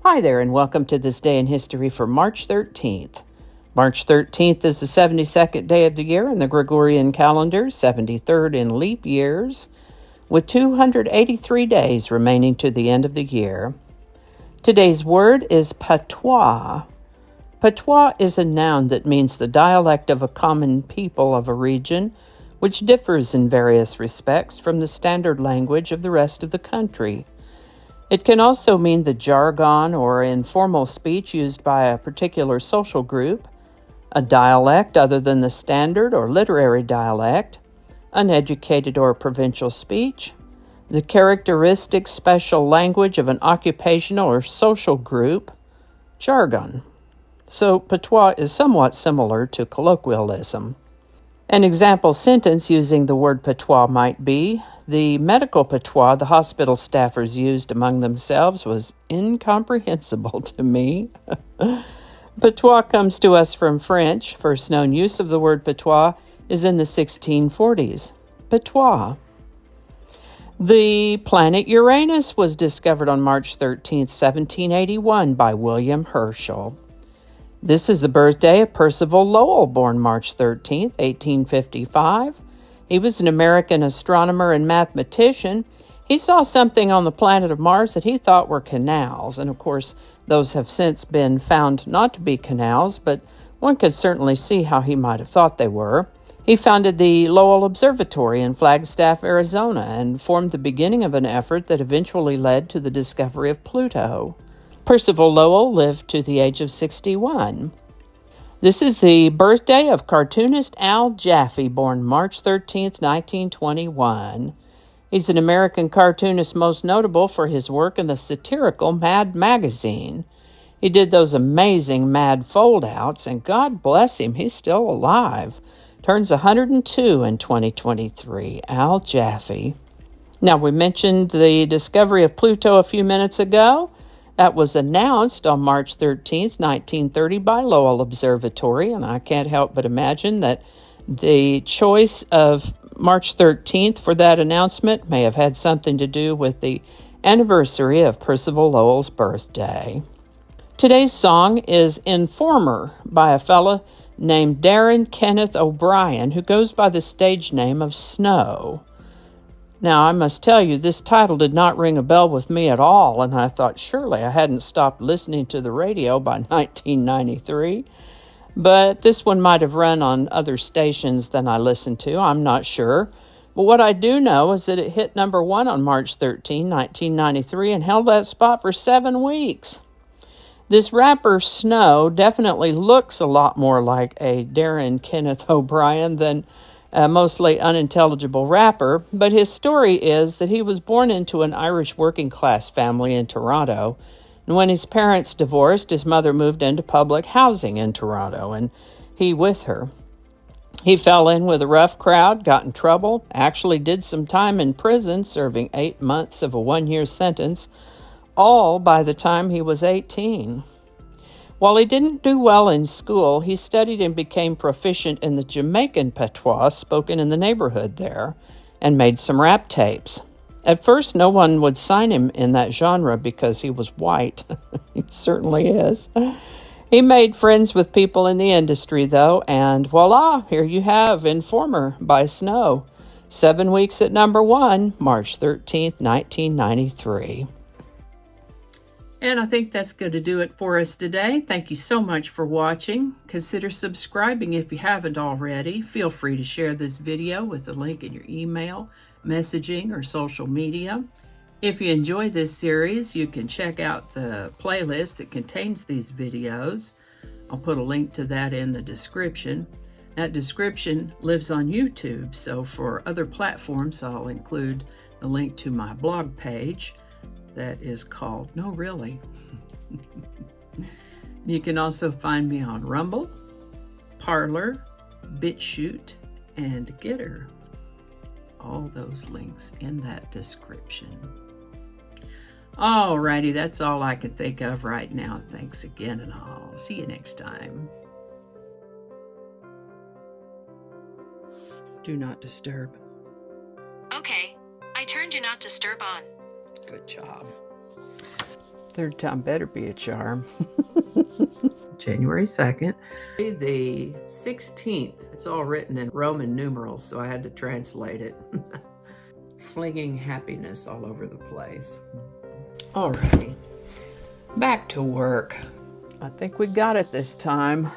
Hi there, and welcome to this day in history for March 13th. March 13th is the 72nd day of the year in the Gregorian calendar, 73rd in leap years, with 283 days remaining to the end of the year. Today's word is patois. Patois is a noun that means the dialect of a common people of a region, which differs in various respects from the standard language of the rest of the country. It can also mean the jargon or informal speech used by a particular social group, a dialect other than the standard or literary dialect, uneducated or provincial speech, the characteristic special language of an occupational or social group, jargon. So patois is somewhat similar to colloquialism. An example sentence using the word patois might be, the medical patois the hospital staffers used among themselves was incomprehensible to me. Patois comes to us from French. First known use of the word patois is in the 1640s. Patois. The planet Uranus was discovered on March 13, 1781 by William Herschel. This is the birthday of Percival Lowell, born March 13, 1855. He was an American astronomer and mathematician. He saw something on the planet of Mars that he thought were canals, and of course, those have since been found not to be canals, but one could certainly see how he might have thought they were. He founded the Lowell Observatory in Flagstaff, Arizona, and formed the beginning of an effort that eventually led to the discovery of Pluto. Percival Lowell lived to the age of 61. This is the birthday of cartoonist Al Jaffe, born March 13, 1921. He's an American cartoonist most notable for his work in the satirical Mad magazine. He did those amazing Mad fold-outs, and God bless him, he's still alive. Turns 102 in 2023, Al Jaffe. Now, we mentioned the discovery of Pluto a few minutes ago. That was announced on March 13, 1930 by Lowell Observatory, and I can't help but imagine that the choice of March 13th for that announcement may have had something to do with the anniversary of Percival Lowell's birthday. Today's song is Informer by a fella named Darren Kenneth O'Brien, who goes by the stage name of Snow. Now, I must tell you, this title did not ring a bell with me at all, and I thought surely I hadn't stopped listening to the radio by 1993. But this one might have run on other stations than I listened to, I'm not sure. But what I do know is that it hit number 1 on March 13, 1993, and held that spot for 7 weeks. This rapper Snow definitely looks a lot more like a Darren Kenneth O'Brien than a mostly unintelligible rapper, but his story is that he was born into an Irish working-class family in Toronto, and when his parents divorced, his mother moved into public housing in Toronto, and he with her. He fell in with a rough crowd, got in trouble, actually did some time in prison, serving 8 months of a 1-year sentence, all by the time he was 18. While he didn't do well in school, he studied and became proficient in the Jamaican patois spoken in the neighborhood there, and made some rap tapes. At first, no one would sign him in that genre because he was white. He certainly is. He made friends with people in the industry, though, and voila, here you have Informer by Snow. 7 weeks at number 1, March 13th, 1993. And I think that's going to do it for us today. Thank you so much for watching. Consider subscribing if you haven't already. Feel free to share this video with a link in your email, messaging, or social media. If you enjoy this series, you can check out the playlist that contains these videos. I'll put a link to that in the description. That description lives on YouTube, so for other platforms, I'll include a link to my blog page. That is called No Really. You can also find me on Rumble, Parler, BitChute, and Getter. All those links in that description. Alrighty, that's all I can think of right now. Thanks again, and I'll see you next time. Do not disturb. Okay, I turned Do Not Disturb on. Good job. Third time better be a charm. January 2nd. The 16th. It's all written in Roman numerals, so I had to translate it. Flinging happiness all over the place. Alrighty, back to work. I think we got it this time.